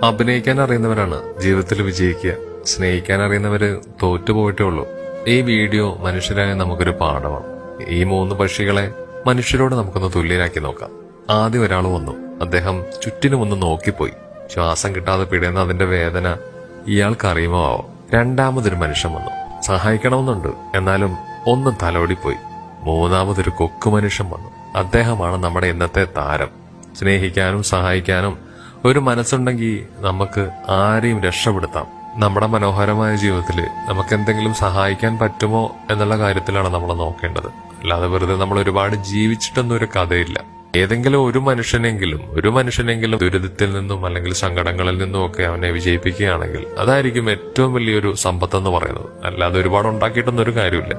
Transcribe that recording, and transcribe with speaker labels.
Speaker 1: അഭിനയിക്കാൻ അറിയുന്നവരാണ് ജീവിതത്തിൽ വിജയിക്കുക. സ്നേഹിക്കാൻ അറിയുന്നവര് തോറ്റുപോയിട്ടേ ഉള്ളൂ. ഈ വീഡിയോ മനുഷ്യരായ നമുക്കൊരു പാഠമാണ്. ഈ 3 പക്ഷികളെ മനുഷ്യരോട് നമുക്കൊന്ന് തുല്യരാക്കി നോക്കാം. ആദ്യം ഒരാൾ വന്നു. അദ്ദേഹം ചുറ്റിനും ഒന്ന് നോക്കിപ്പോയി. ശ്വാസം കിട്ടാതെ പിടയുന്ന അതിന്റെ വേദന ഇയാൾക്കറിയുമോ ആവോ. രണ്ടാമതൊരു മനുഷ്യൻ വന്നു. സഹായിക്കണമെന്നുണ്ട്, എന്നാലും ഒന്ന് തലോടിപ്പോയി. മൂന്നാമതൊരു കൊക്കു മനുഷ്യൻ വന്നു. അദ്ദേഹമാണ് നമ്മുടെ ഇന്നത്തെ താരം. സ്നേഹിക്കാനും സഹായിക്കാനും ഒരു മനസ്സുണ്ടെങ്കിൽ നമുക്ക് ആരെയും രക്ഷപ്പെടുത്താം. നമ്മുടെ മനോഹരമായ ജീവിതത്തിൽ നമുക്ക് എന്തെങ്കിലും സഹായിക്കാൻ പറ്റുമോ എന്നുള്ള കാര്യത്തിലാണ് നമ്മൾ നോക്കേണ്ടത്. അല്ലാതെ വെറുതെ നമ്മൾ ഒരുപാട് ജീവിച്ചിട്ടൊന്നും ഒരു കഥയില്ല. ഏതെങ്കിലും ഒരു മനുഷ്യനെങ്കിലും ദുരിതത്തിൽ നിന്നും അല്ലെങ്കിൽ സങ്കടങ്ങളിൽ നിന്നും ഒക്കെ അവനെ വിജയിപ്പിക്കുകയാണെങ്കിൽ അതായിരിക്കും ഏറ്റവും വലിയൊരു സമ്പത്തെന്ന് പറയുന്നത്. അല്ലാതെ ഒരുപാട് ഉണ്ടാക്കിയിട്ടൊന്നും ഒരു കാര്യമില്ല.